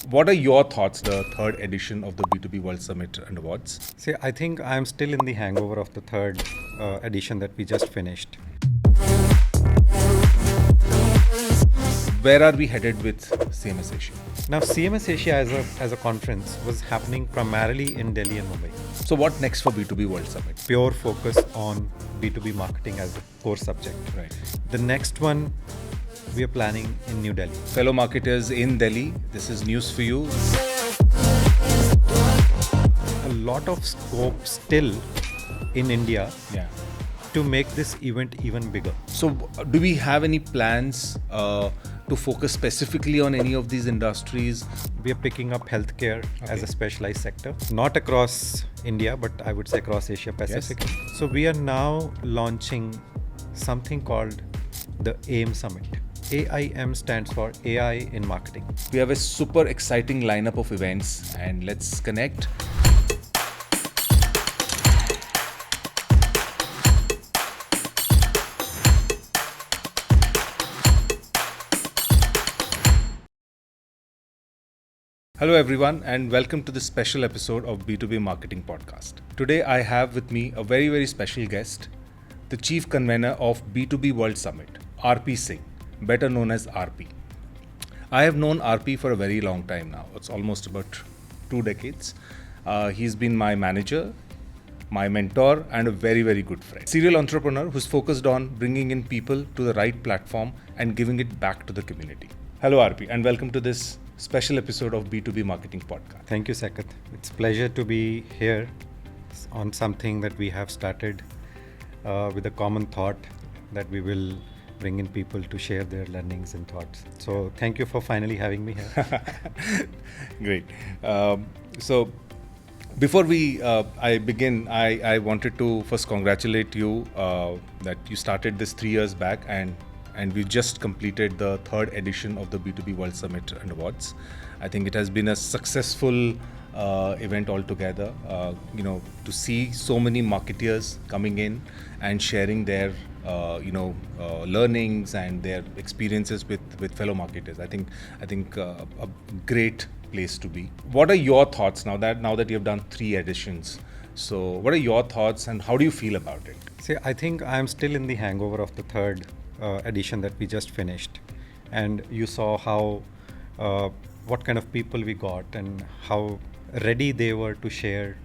What are your thoughts, the third edition of the B2B World Summit and Awards? See, I think I'm still in the hangover of the third edition that we just finished. Where are we headed with CMS Asia? Now, CMS Asia as a conference was happening primarily in Delhi and Mumbai. So what next for B2B World Summit? Pure focus on B2B marketing as a core subject. Right. The next one we are planning in New Delhi. Fellow marketers in Delhi, this is news for you. A lot of scope still in India Yeah. to make this event even bigger. So do we have any plans to focus specifically on any of these industries? We are picking up healthcare as a specialized sector, not across India, but I would say across Asia Pacific. Yes. So we are now launching something called the AIM Summit. AIM stands for AI in Marketing. We have a super exciting lineup of events, and let's connect. Hello everyone, and welcome to this special episode of B2B Marketing Podcast. Today I have with me a very, very special guest, the Chief Convener of B2B World Summit, RP Singh, better known as RP. I have known RP for a very long time now. It's almost about 2 decades. He's been my manager, my mentor, and a very, very good friend. Serial entrepreneur who's focused on bringing in people to the right platform and giving it back to the community. Hello RP, and welcome to this special episode of B2B Marketing Podcast. Thank you, Sakat. It's a pleasure to be here on something that we have started with a common thought that we will bring in people to share their learnings and thoughts. So thank you for finally having me here. Great. So before I begin, I wanted to first congratulate you that you started this 3 years back, and we just completed the third edition of the B2B World Summit and Awards. I think it has been a successful event altogether. To see so many marketeers coming in and sharing their learnings and their experiences with fellow marketers. I think a great place to be. What are your thoughts now that you have done 3 editions? So what are your thoughts and how do you feel about it? See, I think I'm still in the hangover of the third edition that we just finished, and you saw how what kind of people we got and how ready they were to share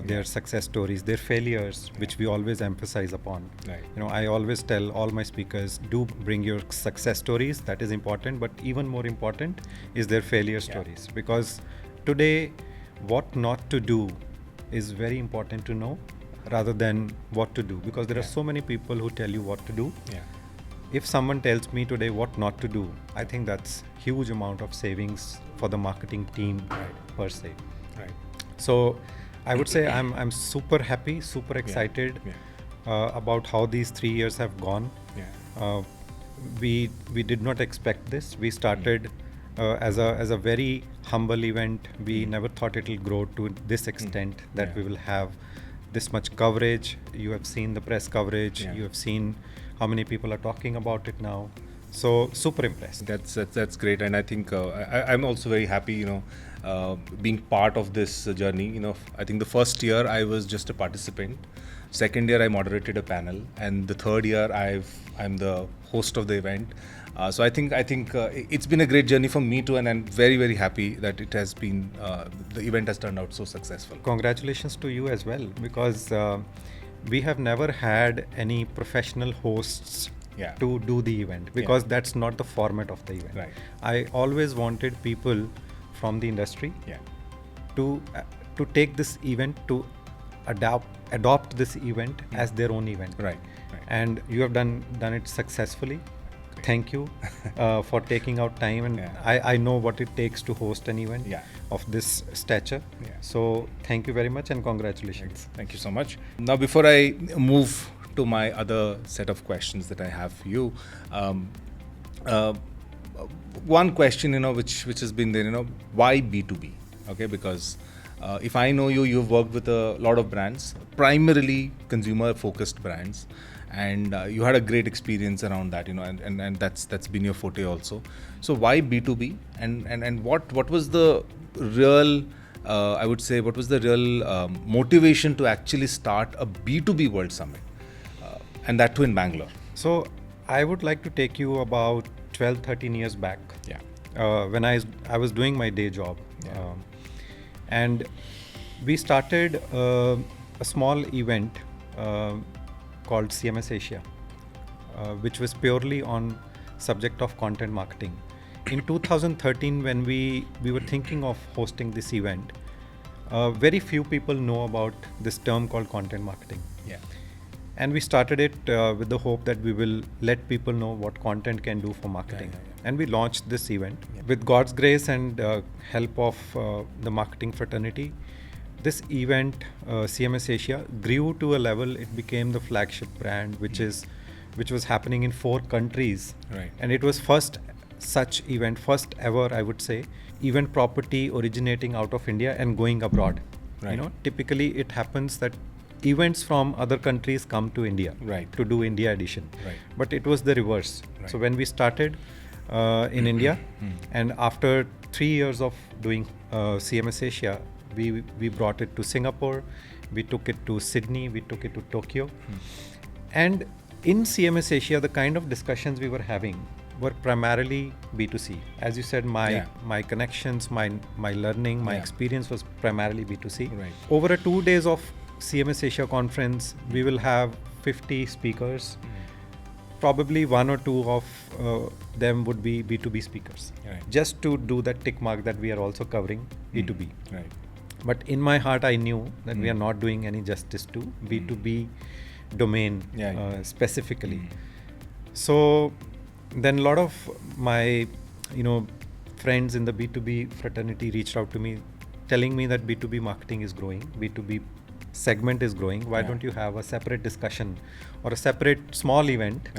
their success stories, their failures, which we always emphasize upon. Right. I always tell all my speakers, do bring your success stories. That is important, but even more important is their failure stories, because today what not to do is very important to know rather than what to do, because there are so many people who tell you what to do. If someone tells me today what not to do, I think that's huge amount of savings for the marketing team per se. Right. So I would say I'm super happy, super excited about how these 3 years have gone. We did not expect this. We started as a very humble event. We never thought it will grow to this extent that we will have this much coverage. You have seen the press coverage. You have seen how many people are talking about it now. So super impressed. That's great, and I think I'm also very happy, being part of this journey. I think the first year I was just a participant. Second year I moderated a panel, and the third year I'm the host of the event. So I think it's been a great journey for me too, and I'm very, very happy that it has been the event has turned out so successful. Congratulations to you as well, because we have never had any professional hosts to do the event, because that's not the format of the event. Right. I always wanted people from the industry to take this event, to adopt this event as their own event. Right. And you have done it successfully. Thank you for taking out time, and I know what it takes to host an event of this stature. So thank you very much, and congratulations. Thank you so much. Now, before I move to my other set of questions that I have for you, one question, which has been there, why B2B? Okay, because if I know you've worked with a lot of brands, primarily consumer-focused brands, and you had a great experience around that, and that's been your forte also. So why B2B, and what was the real I would say, what was the real motivation to actually start a B2B World Summit, and that too in Bangalore? So I would like to take you about 12, 13 years back. Yeah. When I was doing my day job. Yeah. And we started a small event called CMS Asia, which was purely on subject of content marketing. In 2013, when we were thinking of hosting this event, very few people know about this term called content marketing. Yeah. And we started it with the hope that we will let people know what content can do for marketing. And we launched this event. With God's grace and help of the marketing fraternity. This event, CMS Asia, grew to a level. It became the flagship brand, which was happening in 4 countries. Right. And it was first such event, first ever, I would say, event property originating out of India and going abroad. Right. Typically it happens that events from other countries come to India to do India edition. Right. But it was the reverse. Right. So when we started in India, and after 3 years of doing CMS Asia, we brought it to Singapore, we took it to Sydney, we took it to Tokyo. And in CMS Asia, the kind of discussions we were having were primarily B2C. As you said, my connections, my learning, my experience was primarily B2C. Right. Over 2 days of CMS Asia conference, we will have 50 speakers. Probably 1 or 2 of them would be B2B speakers. Right. Just to do that tick mark that we are also covering B2B. Right. But in my heart, I knew that we are not doing any justice to B2B domain specifically. So then a lot of my friends in the B2B fraternity reached out to me telling me that B2B marketing is growing, B2B segment is growing. Why don't you have a separate discussion or a separate small event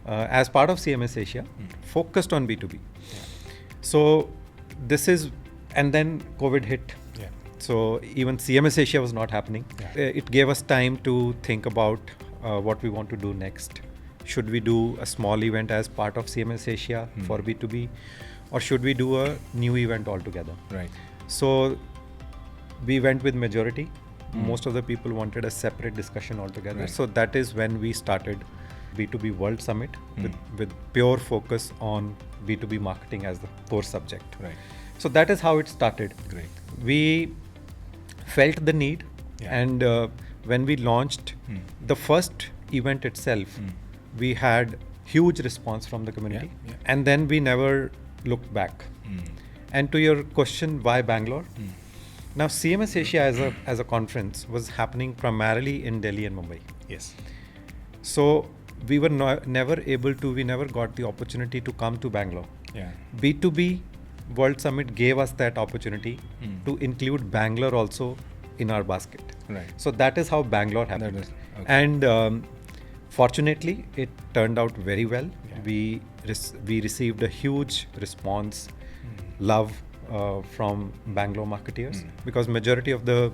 as part of CMS Asia focused on B2B? So this is, and then COVID hit. So even CMS Asia was not happening. It gave us time to think about what we want to do next. Should we do a small event as part of CMS Asia for B2B, or should we do a new event altogether? Right. So we went with majority. Most of the people wanted a separate discussion altogether. Right. So that is when we started B2B World Summit with pure focus on B2B marketing as the core subject. Right. So that is how it started. Great. We felt the need, and when we launched the first event itself, we had huge response from the community, and then we never looked back. And to your question, why Bangalore? Now CMS Asia as a conference was happening primarily in Delhi and Mumbai. Yes. So we were we never got the opportunity to come to Bangalore. B2B World Summit gave us that opportunity to include Bangalore also in our basket. Right. So that is how Bangalore happened. And fortunately, it turned out very well. We received a huge response, love from Bangalore marketeers, because majority of the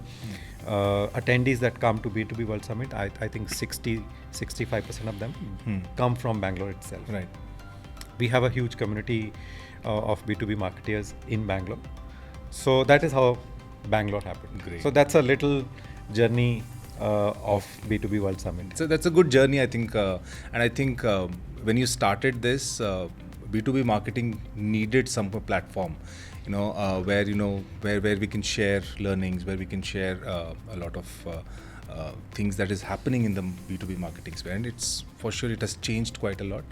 attendees that come to B2B World Summit, I think 65% of them come from Bangalore itself. Right. We have a huge community of B2B marketeers in Bangalore. So that is how Bangalore happened. Great. So that's a little journey of B2B World Summit. So that's a good journey, I think. And I think when you started this, B2B marketing needed some platform, where we can share learnings, where we can share a lot of things that is happening in the B2B marketing sphere. And it's for sure it has changed quite a lot.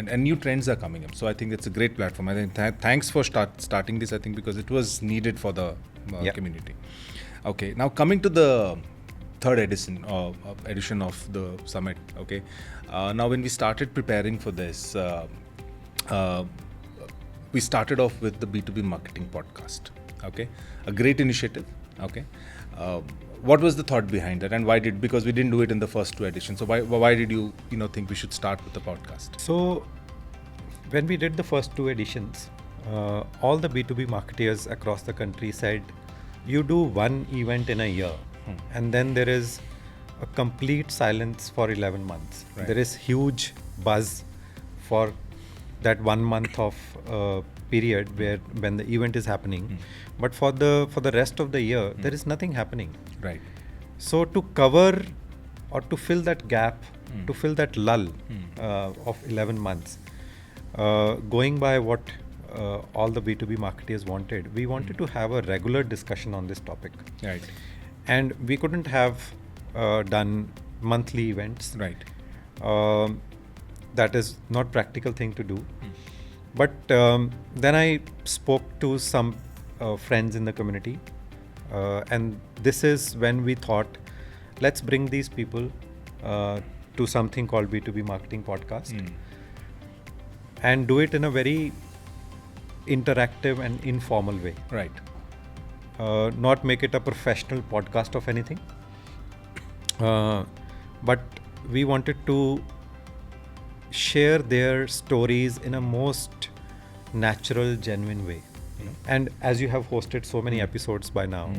And new trends are coming up. So I think it's a great platform. I think thanks for starting this, I think, because it was needed for the community. Okay, now coming to the third edition of the summit. Okay, now when we started preparing for this, we started off with the B2B marketing podcast. Okay, a great initiative. Okay, what was the thought behind that, and why because we didn't do it in the first 2 editions? So why did you think we should start with the podcast? So when we did the first 2 editions, all the B2B marketeers across the country said, you do one event in a year, and then there is a complete silence for 11 months. Right. There is huge buzz for that 1 month of period when the event is happening, but for the rest of the year there is nothing happening. Right. So to cover or to fill that gap, to fill that lull of 11 months, going by what all the B2B marketeers wanted, we wanted to have a regular discussion on this topic. Right. And we couldn't have done monthly events. Right. That is not practical thing to do. But then I spoke to some friends in the community, and this is when we thought, let's bring these people to something called B2B Marketing Podcast and do it in a very interactive and informal way. Right. Not make it a professional podcast of anything, but we wanted to share their stories in a most natural, genuine way. And as you have hosted so many episodes by now,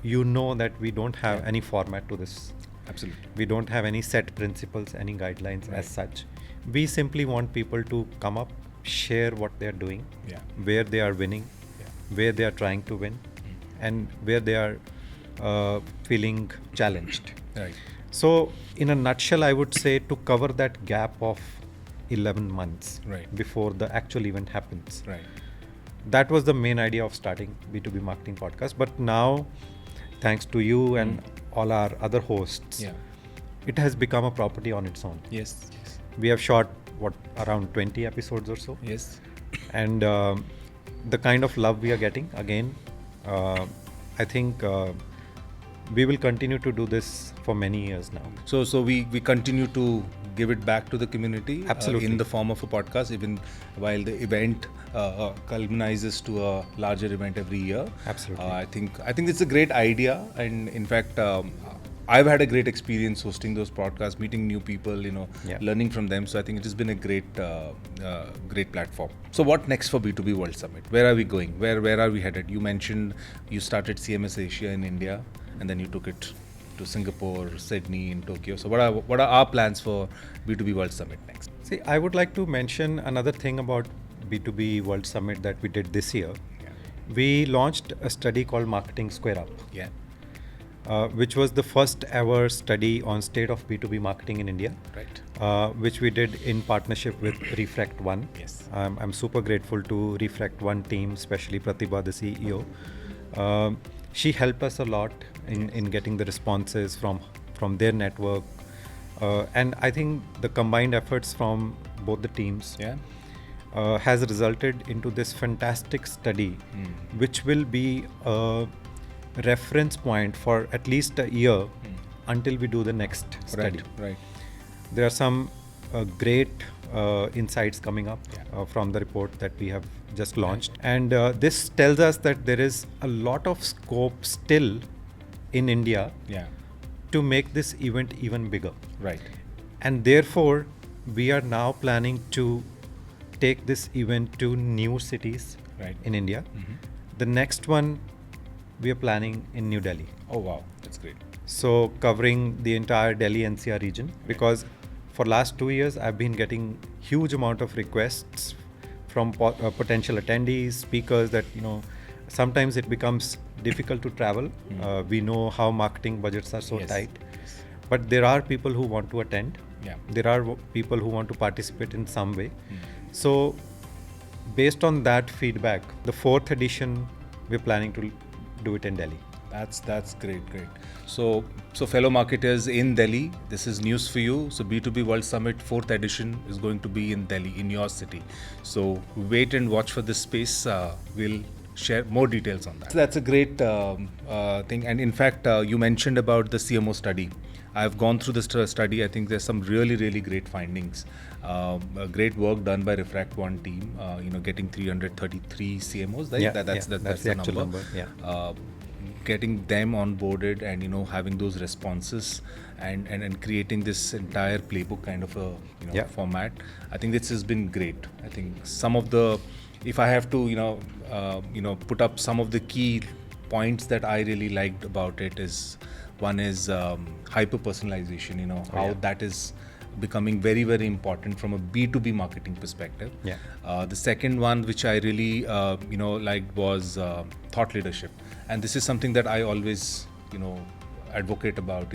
you know that we don't have any format to this. Absolutely. We don't have any set principles, any guidelines as such. We simply want people to come up, share what they're doing, where they are winning, where they are trying to win, and where they are feeling challenged. Right. So, in a nutshell, I would say to cover that gap of 11 months before the actual event happens. Right. That was the main idea of starting B2B Marketing Podcast. But now, thanks to you and all our other hosts, it has become a property on its own. Yes. We have shot, around 20 episodes or so. Yes. And the kind of love we are getting, again, I think we will continue to do this for many years now. So we continue to give it back to the community. Absolutely. In the form of a podcast, even while the event culminates to a larger event every year. Absolutely. I think it's a great idea, and in fact, I've had a great experience hosting those podcasts, meeting new people, learning from them. So I think it has been a great platform. So what next for B2B World Summit? Where are we going? Where are we headed? You mentioned you started CMS Asia in India, and then you took it to Singapore, Sydney, and Tokyo. So what are our plans for B2B World Summit next? See, I would like to mention another thing about B2B World Summit that we did this year. We launched a study called Marketing Square Up. Which was the first ever study on state of B2B marketing in India, which we did in partnership with Reflect One. Yes. I'm super grateful to Reflect One team, especially Pratibha, the CEO. She helped us a lot in getting the responses from their network. And I think the combined efforts from both the teams has resulted into this fantastic study, which will be a reference point for at least a year until we do the next study. Right. There are some great insights coming up from the report that we have just launched. And this tells us that there is a lot of scope still in India to make this event even bigger. Right. And therefore, we are now planning to take this event to new cities in India. The next one we are planning in New Delhi. Oh wow, that's great. So covering the entire Delhi NCR region, because for last 2 years I've been getting huge amount of requests from potential attendees, speakers that sometimes it becomes difficult to travel. We know how marketing budgets are so tight, but there are people who want to attend. There are people who want to participate in some way. So based on that feedback, the 4th edition we're planning to do it in Delhi. That's great. So fellow marketers in Delhi, this is news for you. So B2B World Summit 4th edition is going to be in Delhi, in your city. So wait and watch for this space. We'll share more details on that. So that's a great thing. And in fact, you mentioned about the CMO study. I've gone through this study. I think there's some really, really great findings. Great work done by Reflect One team. Getting 333 CMOs. Right? That's the actual number. Getting them onboarded and having those responses and creating this entire playbook kind of a format. I think this has been great. I think some of the, if I have to put up some of the key points that I really liked about it is, one is hyper personalization. How that is becoming very, very important from a B2B marketing perspective. The second one which I really liked was thought leadership, and this is something that I always advocate about.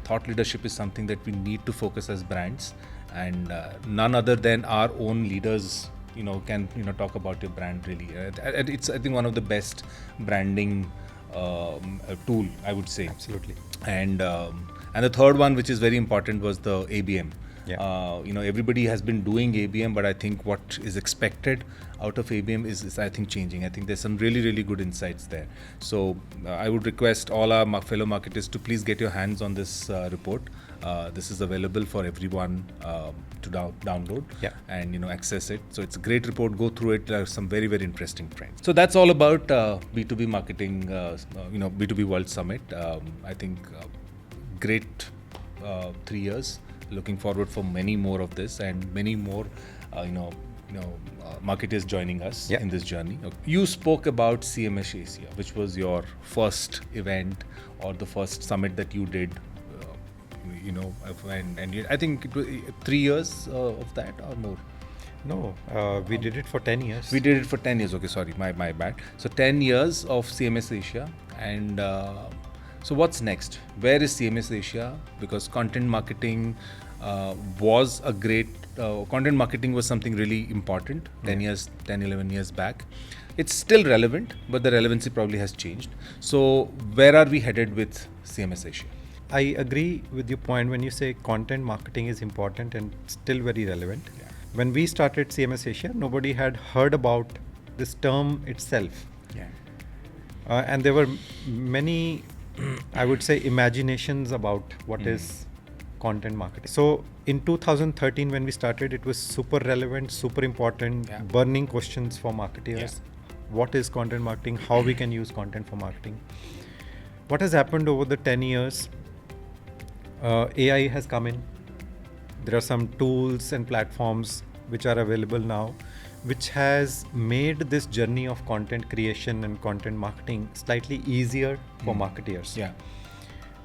Thought leadership is something that we need to focus as brands, and none other than our own leaders can talk about your brand really. And it's, I think, one of the best branding tool, I would say. Absolutely. And the third one, which is very important, was the ABM. Everybody has been doing ABM, but I think what is expected out of ABM is I think changing. I think there's some really, really good insights there. So I would request all our fellow marketers to please get your hands on this report. This is available for everyone to download and access it. So it's a great report. Go through it. There are some very, very interesting trends. So that's all about B2B marketing. B2B World Summit. I think great 3 years. Looking forward for many more of this and many more, marketers joining us in this journey. You spoke about CMS Asia, which was your first event or the first summit that you did. I think it was 3 years of that or more. No, we did it for 10 years. We did it for 10 years. Okay, sorry, my bad. So 10 years of CMS Asia, and so what's next? Where is CMS Asia? Because content marketing was a great, content marketing was something really important 11 years back. It's still relevant, but the relevancy probably has changed. So where are we headed with CMS Asia? I agree with your point when you say content marketing is important and still very relevant. When we started CMS Asia, nobody had heard about this term itself. And there were many, I would say, imaginations about what is content marketing. So in 2013, when we started, it was super relevant, super important, burning questions for marketers. What is content marketing? How we can use content for marketing? What has happened over the 10 years? AI has come in. There are some tools and platforms which are available now, which has made this journey of content creation and content marketing slightly easier for marketers.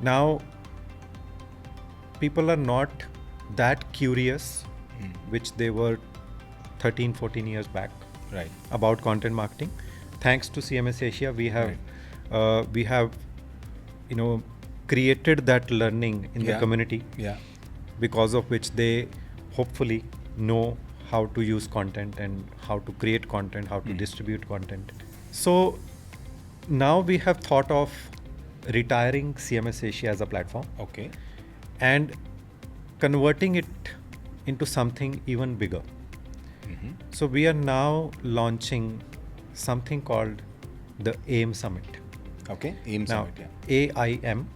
Now, people are not that curious, which they were 13, 14 years back about content marketing. Thanks to CMS Asia, we have created that learning in the community, because of which they hopefully know how to use content and how to create content, how to distribute content. So now we have thought of retiring CMS Asia as a platform, and converting it into something even bigger. So we are now launching something called the AIM Summit. AIM now, Summit. AIM.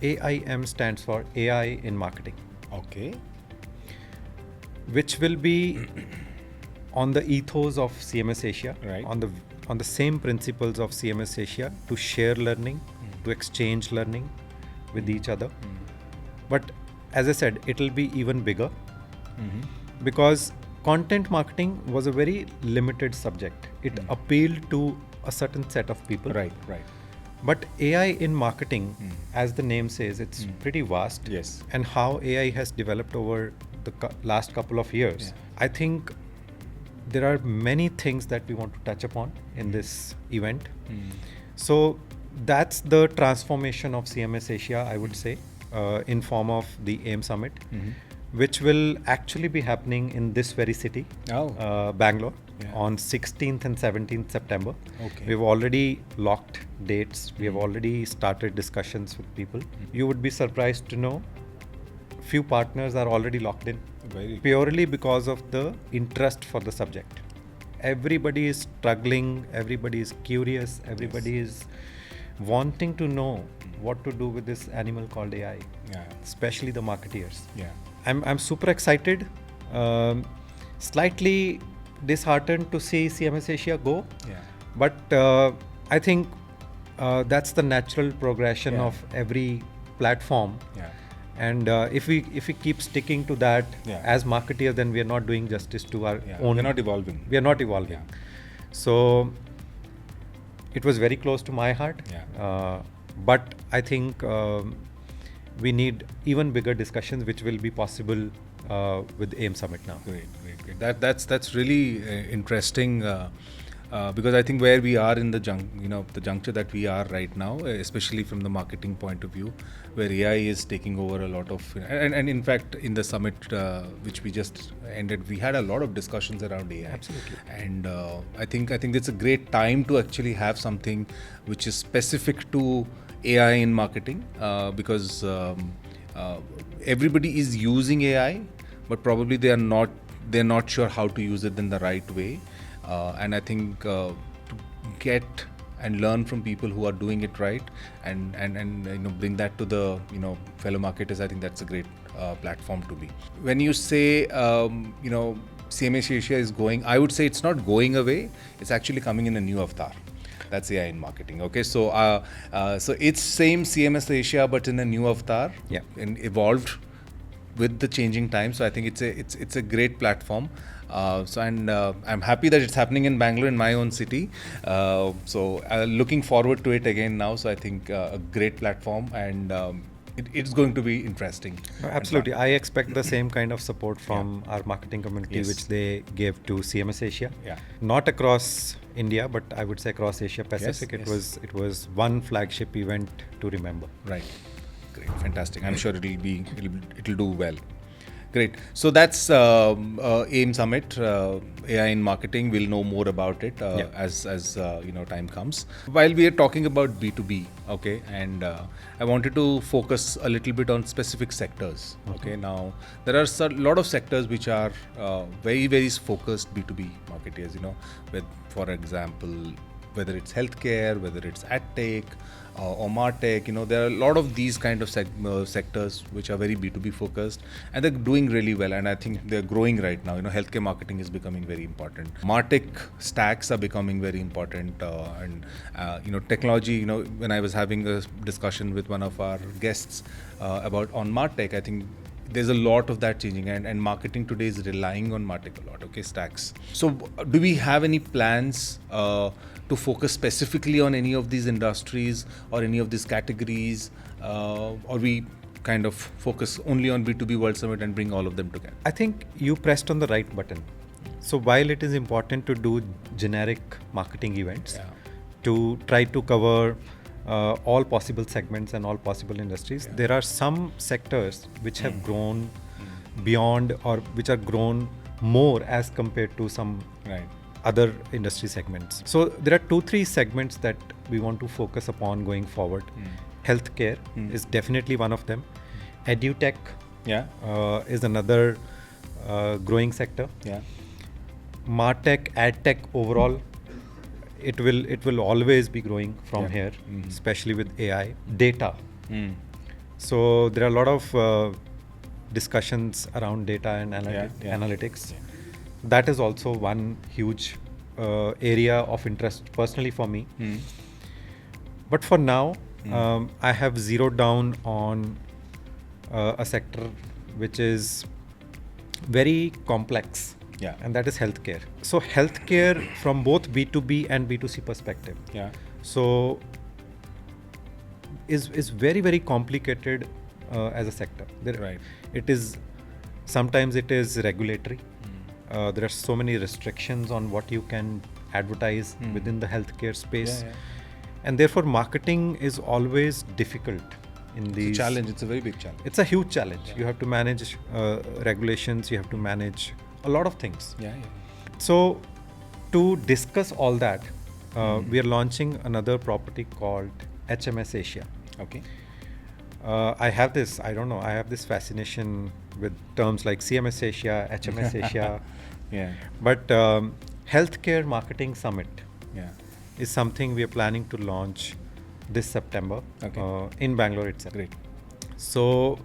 AIM stands for AI in Marketing. Which will be on the ethos of CMS Asia, on the same principles of CMS Asia, to share learning, to exchange learning with each other. But as I said, it will be even bigger, because content marketing was a very limited subject. It appealed to a certain set of people. But AI in marketing, as the name says, it's pretty vast. And how AI has developed over the last couple of years, I think there are many things that we want to touch upon in this event. So that's the transformation of CMS Asia, I would say, in form of the AIM Summit, which will actually be happening in this very city, Bangalore, on 16th and 17th September. We've already locked dates. We have already started discussions with people. You would be surprised to know few partners are already locked in, purely because of the interest for the subject. Everybody is struggling, everybody is curious, everybody is wanting to know what to do with this animal called AI, especially the marketeers. I'm super excited, slightly disheartened to see CMS Asia go, but I think that's the natural progression of every platform. And if we keep sticking to that as marketeers, then we are not doing justice to our own. We're not evolving. We are not evolving. So it was very close to my heart. But I think we need even bigger discussions, which will be possible with AIM Summit now. Great. That's really interesting. Because I think where we are in the juncture that we are right now, especially from the marketing point of view, where AI is taking over a lot of, and in fact in the summit which we just ended, we had a lot of discussions around AI. Absolutely. And I think it's a great time to actually have something which is specific to AI in marketing, because everybody is using AI, but probably they're not sure how to use it in the right way. And I think to get and learn from people who are doing it right, and bring that to the fellow marketers, I think that's a great platform to be. When you say CMS Asia is going, I would say it's not going away. It's actually coming in a new avatar. That's AI in marketing. Okay, so it's same CMS Asia, but in a new avatar. Yeah. And evolved with the changing times. So I think it's a great platform. I'm happy that it's happening in Bangalore, in my own city. So looking forward to it again now. So I think a great platform, and it's going to be interesting. Absolutely. I expect the same kind of support from our marketing community, which they gave to CMS Asia. Yeah. Not across India, but I would say across Asia Pacific. Yes. It was one flagship event to remember. Right. Great. Fantastic. I'm sure it'll do well. Great. So that's AIM Summit, AI in marketing. We'll know more about it as time comes. While we are talking about B2B, okay, and I wanted to focus a little bit on specific sectors. Okay, now there are a lot of sectors which are very, very focused B2B marketers. For example, whether it's healthcare, whether it's adtech or martech, there are a lot of these kind of sectors which are very B2B focused, and they're doing really well, and I think they're growing right now. Healthcare marketing is becoming very important. Martech stacks are becoming very important, and technology. When I was having a discussion with one of our guests about on martech, I think there's a lot of that changing, and marketing today is relying on martech a lot. Okay, stacks. So do we have any plans to focus specifically on any of these industries or any of these categories, or we kind of focus only on B2B World Summit and bring all of them together? I think you pressed on the right button. So while it is important to do generic marketing events, to try to cover all possible segments and all possible industries, there are some sectors which have grown beyond, or which are grown more as compared to some other industry segments. So there are 2-3 segments that we want to focus upon going forward. Healthcare is definitely one of them. Edutech is another growing sector. Martech, adtech overall, it will always be growing from here, especially with AI. Data. So there are a lot of discussions around data and analytics. That is also one huge area of interest personally for me. But for now, I have zeroed down on a sector which is very complex, and that is healthcare. So healthcare from both B2B and B2C perspective. So is very, very complicated as a sector. Sometimes it is regulatory. There are so many restrictions on what you can advertise within the healthcare space, and therefore marketing is always difficult in these. It's a challenge. It's a very big challenge. It's a huge challenge. You have to manage regulations. You have to manage a lot of things. So to discuss all that, we are launching another property called HMS Asia. Okay. I have this fascination with terms like CMS Asia, HMS Asia. But Healthcare Marketing Summit is something we are planning to launch this September in Bangalore itself. Great. So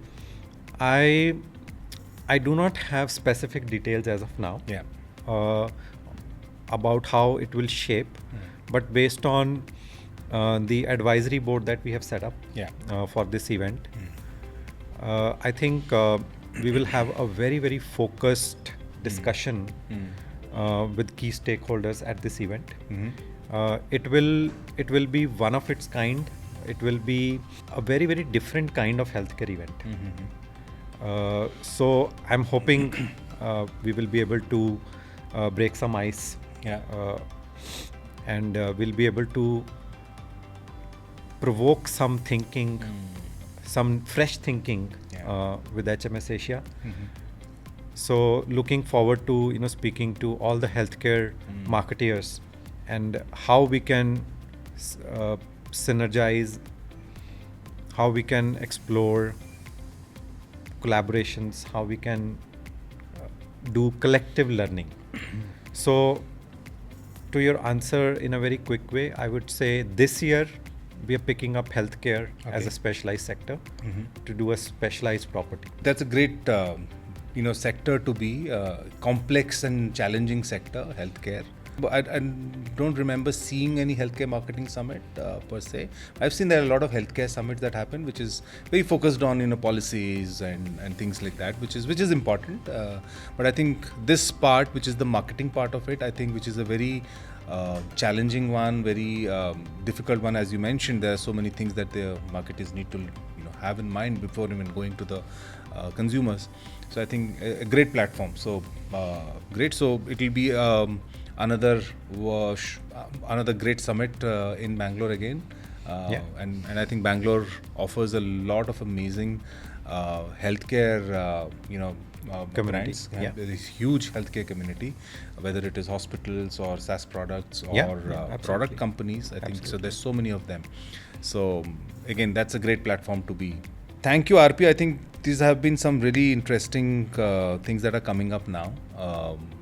I do not have specific details as of now about how it will shape, but based on the advisory board that we have set up for this event, I think we will have a very, very focused discussion with key stakeholders at this event. It will be one of its kind. It will be a very, very different kind of healthcare event. So I'm hoping we will be able to break some ice. And we'll be able to provoke some thinking, some fresh thinking with HMS Asia. So looking forward to speaking to all the healthcare marketeers and how we can synergize, how we can explore collaborations, how we can do collective learning. So to your answer in a very quick way, I would say this year we are picking up healthcare as a specialized sector to do a specialized property. That's a great sector to be, complex and challenging sector, healthcare. But I don't remember seeing any healthcare marketing summit per se. I've seen there are a lot of healthcare summits that happen, which is very focused on policies and things like that, which is important. But I think this part, which is the marketing part of it, I think which is a very challenging one, very difficult one. As you mentioned, there are so many things that the marketers need to have in mind before even going to the consumers. So I think a great platform. So great. So it will be another great summit in Bangalore again. And I think Bangalore offers a lot of amazing healthcare brands. There is huge healthcare community, whether it is hospitals or SaaS products or product companies. I think so. There's so many of them. So again, that's a great platform to be. Thank you, RP. I think these have been some really interesting things that are coming up now.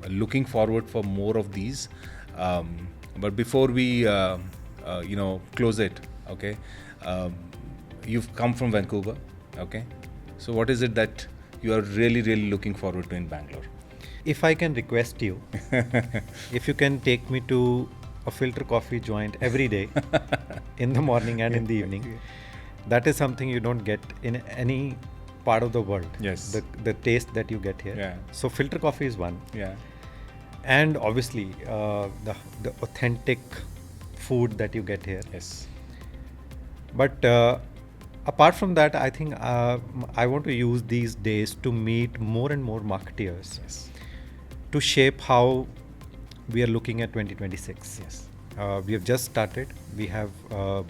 Looking forward for more of these. But before we, close it, okay? You've come from Vancouver, okay? So what is it that you are really, really looking forward to in Bangalore? If I can request you, if you can take me to a filter coffee joint every day, in the morning and in the evening, that is something you don't get in any part of the world. Yes. The taste that you get here. Yeah. So filter coffee is one. Yeah. And obviously the authentic food that you get here. Yes. But apart from that, I think I want to use these days to meet more and more marketeers. Yes. To shape how we are looking at 2026. Yes. We have just started. We have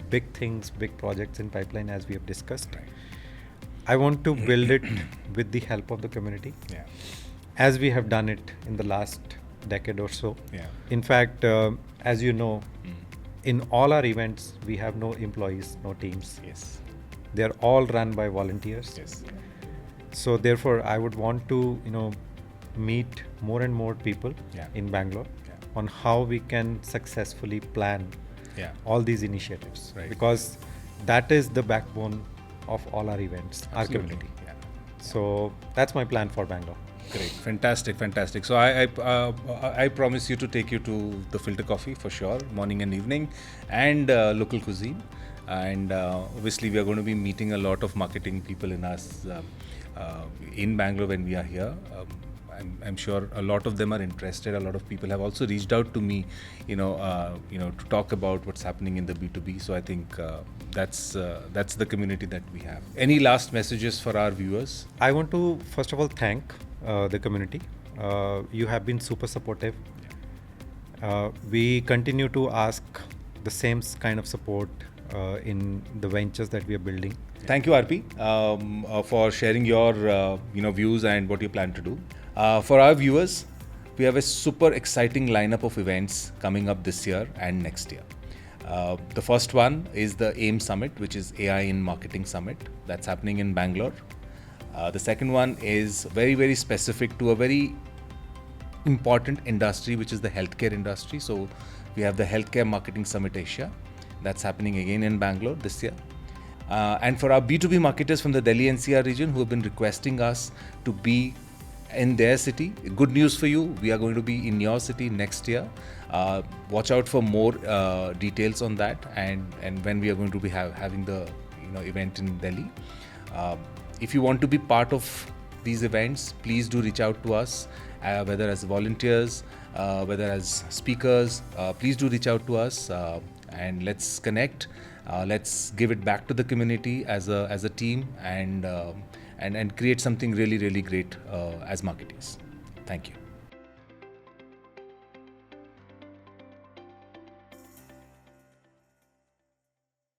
big things, big projects in pipeline, as we have discussed. Right. I want to build it with the help of the community, as we have done it in the last decade or so. Yeah. In fact, as you know, in all our events, we have no employees, no teams. Yes. They are all run by volunteers. Yes. So therefore, I would want to, meet more and more people in Bangalore on how we can successfully plan all these initiatives. Right. Because that is the backbone of all our events, Absolutely. our community. So that's my plan for Bangalore. Great, fantastic. So I promise you to take you to the filter coffee for sure, morning and evening, and local cuisine. And obviously we are going to be meeting a lot of marketing people in us in Bangalore when we are here. I'm sure a lot of them are interested. A lot of people have also reached out to me, to talk about what's happening in the B2B. So I think that's the community that we have. Any last messages for our viewers? I want to first of all thank the community. You have been super supportive. We continue to ask the same kind of support in the ventures that we are building. Thank you, RP, for sharing your views and what you plan to do. For our viewers, we have a super exciting lineup of events coming up this year and next year. The first one is the AIM Summit, which is AI in Marketing Summit. That's happening in Bangalore. The second one is very, very specific to a very important industry, which is the healthcare industry. So we have the Healthcare Marketing Summit Asia. That's happening again in Bangalore this year. And for our B2B marketers from the Delhi NCR region who have been requesting us to be in their city, good news for you, we are going to be in your city next year. Watch out for more details on that and when we are going to be having the event in Delhi. If you want to be part of these events, please do reach out to us whether as volunteers, whether as speakers. Please do reach out to us and let's connect. Let's give it back to the community as a team and create something really, really great as marketeers. Thank you.